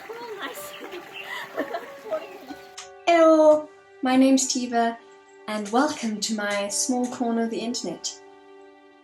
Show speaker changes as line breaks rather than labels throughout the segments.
Come on, nice.
Hello, my name's Tiva, and welcome to my small corner of the internet.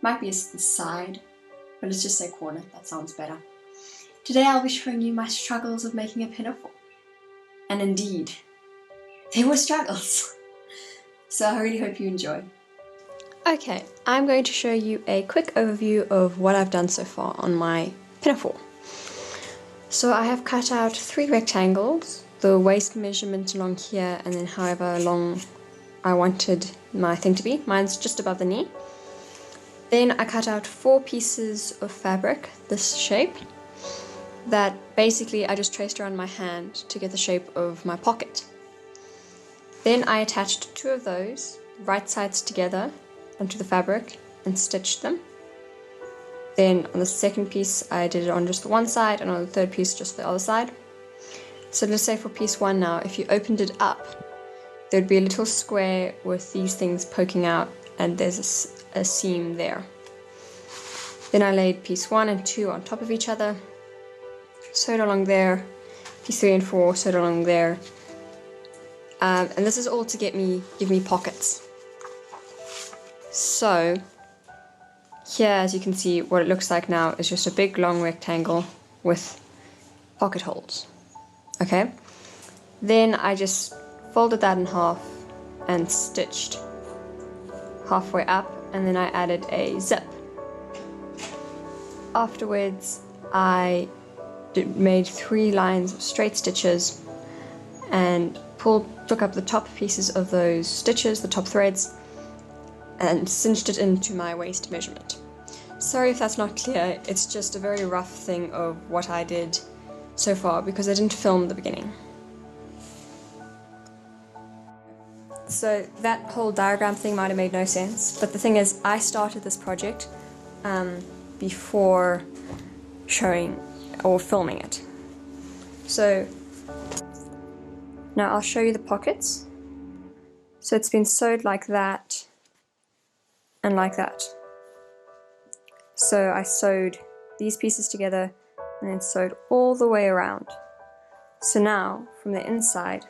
Might be the side, but let's just say corner, that sounds better. Today I'll be showing you my struggles of making a pinafore. And indeed, they were struggles. So I really hope you enjoy. Okay, I'm going to show you a quick overview of what I've done so far on my pinafore. So I have cut out 3 rectangles, the waist measurement along here, and then however long I wanted my thing to be. Mine's just above the knee. Then I cut out 4 pieces of fabric, this shape, that basically I just traced around my hand to get the shape of my pocket. Then I attached 2 of those, right sides together, onto the fabric and stitched them. Then on the second piece I did it on just the one side, and on the third piece just the other side. So let's say for piece 1 now, if you opened it up, there'd be a little square with these things poking out, and there's a seam there. Then I laid piece 1 and 2 on top of each other, sewed along there, piece 3 and 4 sewed along there, and this is all to give me pockets. So here, as you can see, what it looks like now is just a big long rectangle with pocket holes. Okay, then I just folded that in half and stitched halfway up, and then I added a zip. Afterwards I made 3 lines of straight stitches and took up the top pieces of those stitches, the top threads, and cinched it into my waist measurement. Sorry if that's not clear, it's just a very rough thing of what I did so far because I didn't film the beginning. So that whole diagram thing might have made no sense, but the thing is, I started this project before showing or filming it. So now I'll show you the pockets. So it's been sewed like that and like that. So I sewed these pieces together and then sewed all the way around. So now from the inside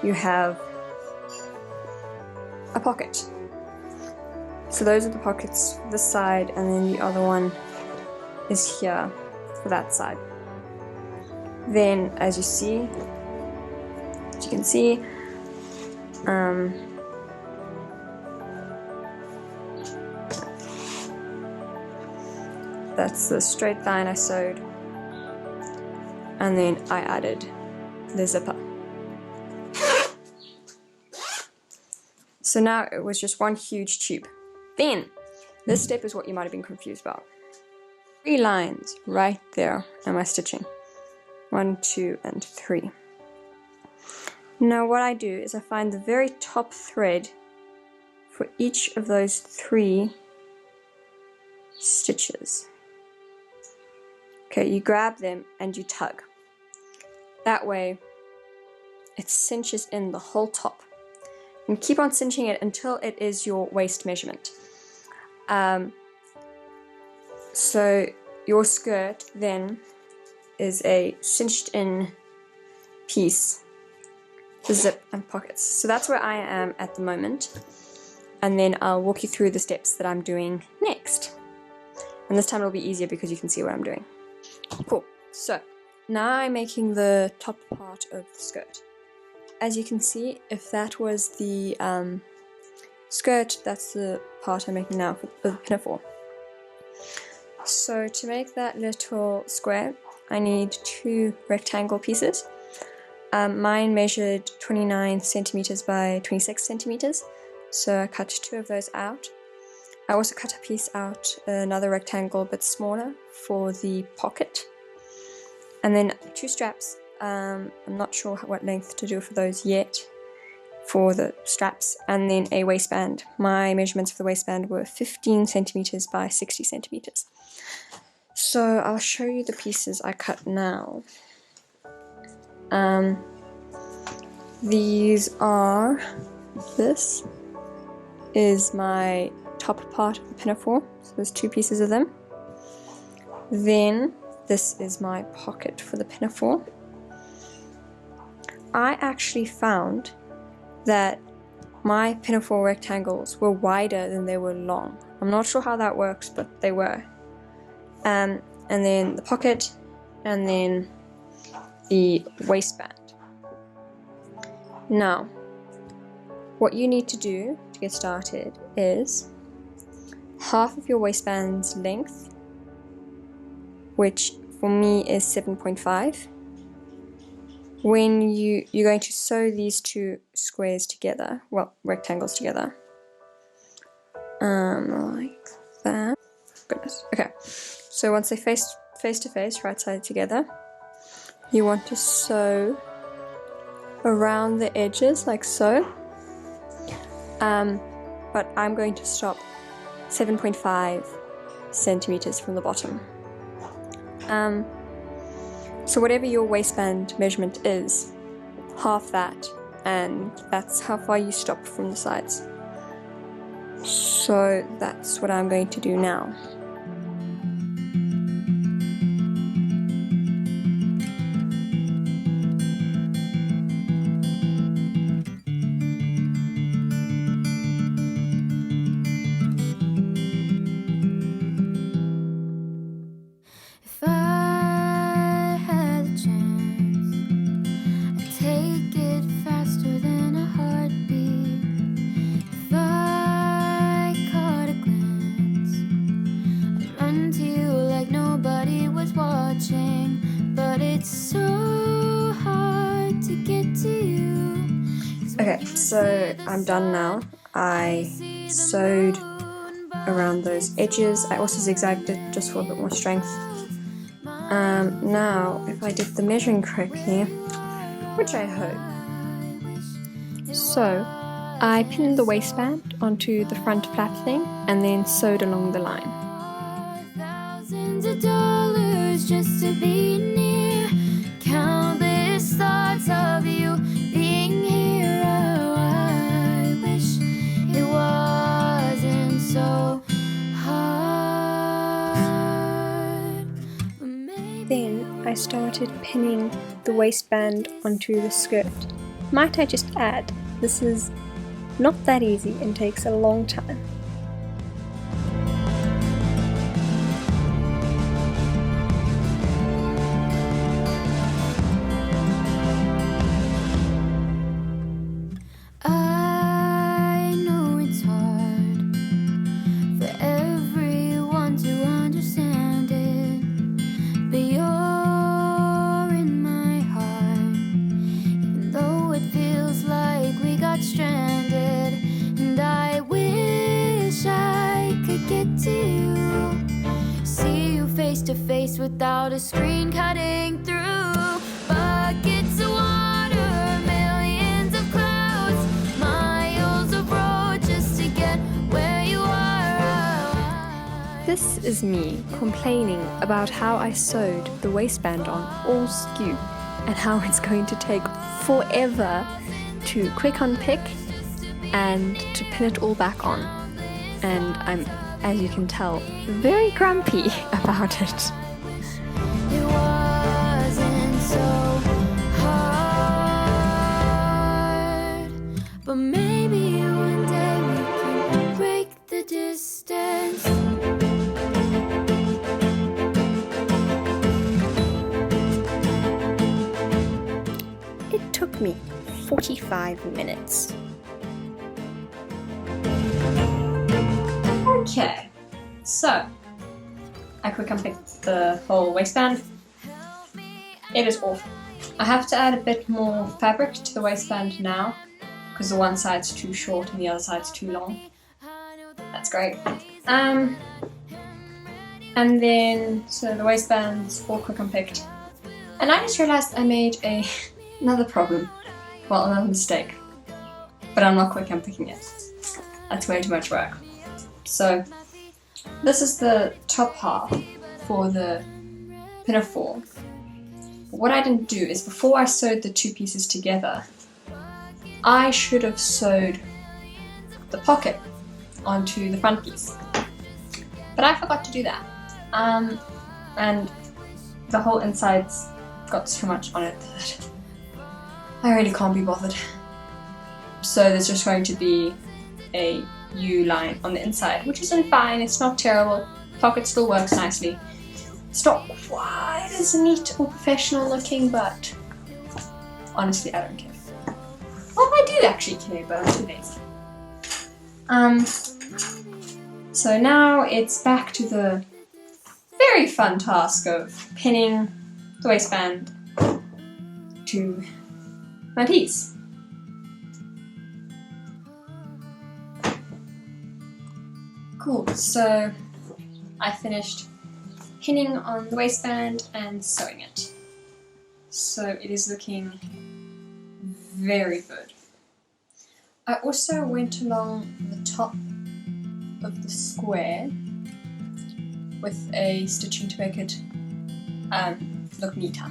you have a pocket. So those are the pockets for this side, and then the other one is here for that side. Then as you can see, that's the straight line I sewed, and then I added the zipper. So now it was just one huge tube. Then, this step is what you might have been confused about. 3 lines right there am I stitching. 1, 2, and 3. Now what I do is I find the very top thread for each of those 3 stitches. Okay, you grab them and you tug. That way it cinches in the whole top. And keep on cinching it until it is your waist measurement. So your skirt then is a cinched in piece, the zip and pockets. So that's where I am at the moment, and then I'll walk you through the steps that I'm doing next. And this time it'll be easier because you can see what I'm doing. Cool. So now I'm making the top part of the skirt. As you can see, if that was the skirt, that's the part I'm making now for the pinafore. So to make that little square, I need 2 rectangle pieces. Mine measured 29 centimeters by 26 centimeters, so I cut 2 of those out. I also cut a piece out, another rectangle but smaller, for the pocket. And then 2 straps. I'm not sure what length to do for those yet, for the straps, and then a waistband. My measurements for the waistband were 15 centimeters by 60 centimeters. So I'll show you the pieces I cut now. This is my top part of the pinafore, so there's 2 pieces of them. Then this is my pocket for the pinafore. I actually found that my pinafore rectangles were wider than they were long. I'm not sure how that works, but they were. And then the pocket, and then the waistband. Now, what you need to do to get started is half of your waistband's length, which for me is 7.5. When you're going to sew these two squares together, well, rectangles together, like that. Goodness. Okay. So once they face to face, right side together, you want to sew around the edges like so. But I'm going to stop 7.5 centimeters from the bottom. So whatever your waistband measurement is, half that, and that's how far you stop from the sides. So that's what I'm going to do now. Okay, so I'm done now. I sewed around those edges. I also zigzagged it just for a bit more strength. Now, if I did the measuring correctly, which I hope. So, I pinned the waistband onto the front flap thing and then sewed along the line. Thousands of dollars just to be near, countless thoughts of you being here. Oh, I wish it wasn't so hard. Then I started pinning the waistband onto the skirt. Might I just add, this is not that easy and takes a long time. I know it's hard for everyone to understand it, but you're in my heart, even though it feels like we got stranded. And I wish I could get to you, see you face to face without a screen cutting through. Buckets of water, millions of clouds, miles of road just to get where you are. This is me complaining about how I sewed the waistband on all skew and how it's going to take forever to quick unpick and to pin it all back on. And I'm, as you can tell, very grumpy about it. It wasn't so hard, but maybe one day we can break the distance. It took me 45 minutes. Okay, so I quick unpicked the whole waistband. It is awful. I have to add a bit more fabric to the waistband now because the one side's too short and the other side's too long. That's great. And then, so the waistband's all quick unpicked. And I just realized I made another problem. Well, another mistake. But I'm not quick unpicking it. That's way too much work. So this is the top half for the pinafore. What I didn't do is before I sewed the two pieces together, I should have sewed the pocket onto the front piece. But I forgot to do that. And the whole inside's got so much on it that I really can't be bothered. So there's just going to be a U line on the inside, which isn't fine, it's not terrible. Pocket still works nicely. It's not quite as neat or professional looking, but honestly, I don't care. Well, I do actually care, but I'm too lazy. So now it's back to the very fun task of pinning the waistband to my piece. Cool, so I finished pinning on the waistband and sewing it. So it is looking very good. I also went along the top of the square with a stitching to make it look neater,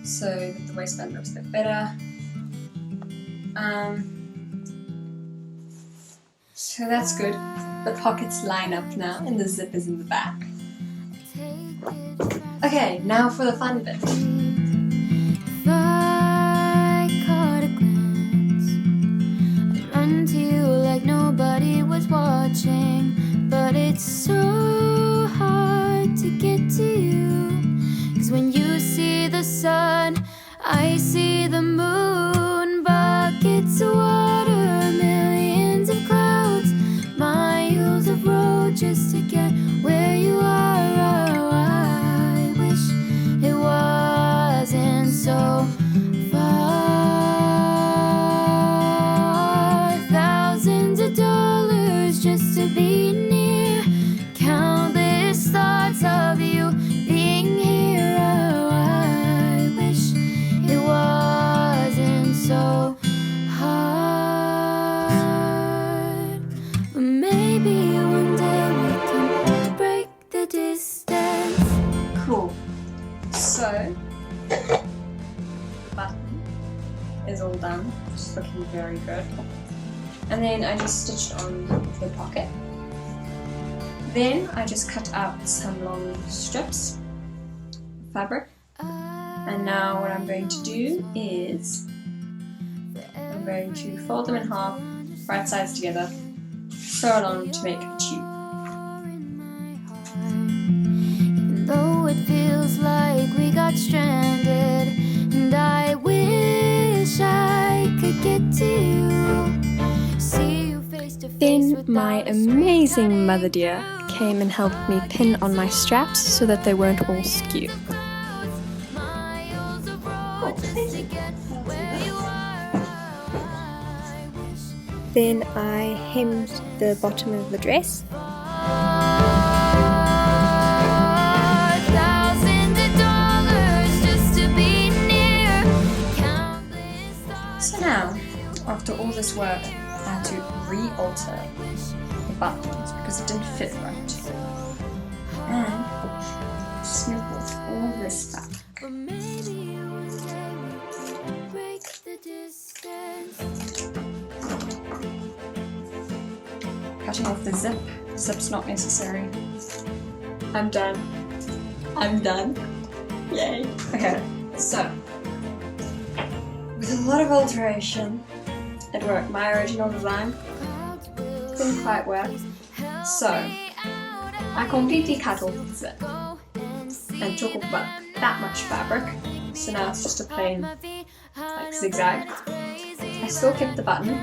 so that the waistband looks a bit better. So that's good. The pockets line up now and the zip is in the back. Okay, now for the fun bit.
If I caught a glance, I'd run to you like nobody was watching. But it's so hard to get to you, 'cause when you see the sun, I see the moon. Buckets of water, millions of clouds, miles of road just to get where you are. Oh, I wish it wasn't so far. Thousands of dollars just to be near, countless thoughts of you being here. Oh, I wish it wasn't so hard. But maybe one day we can break the distance.
Cool. So the button is all done. It's looking very good. And then I just stitched on the pocket. Then I just cut out some long strips of fabric. And now what I'm going to do is I'm going to fold them in half, right sides together, sew it on to make a tube.
Even though it feels like we got stranded, and I wish I could get to you, see you face to face.
Then my amazing mother dear came and helped me pin on my straps so that they weren't all skew. Then I hemmed the bottom of the dress.
So now, after all this work, I had to re-alter the buttons because it didn't fit right. And snip off all this back. Cutting off the zip. Zip's not necessary. I'm done. I'm done. Yay. Okay, so with a lot of alteration, it worked. My original design didn't quite work. So I completely cut off the zip and took off about that much fabric. So now it's just a plain like zigzag. I still kept the button.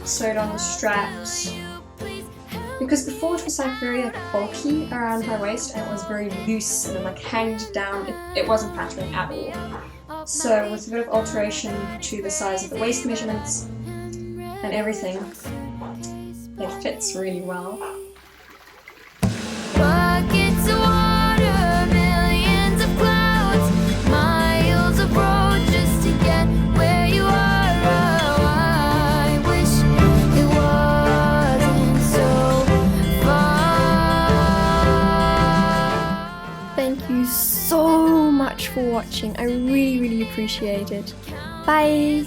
Sewed on the straps because before it was like very like bulky around my waist and it was very loose and it like hanged down. It wasn't flattering at all. So with a bit of alteration to the size of the waist measurements and everything, it fits really well.
Buckets of water, millions of clouds, miles of road just to get where you are. Oh, I wish it wasn't so far.
Thank you so much for watching. I really, really appreciate it. Bye!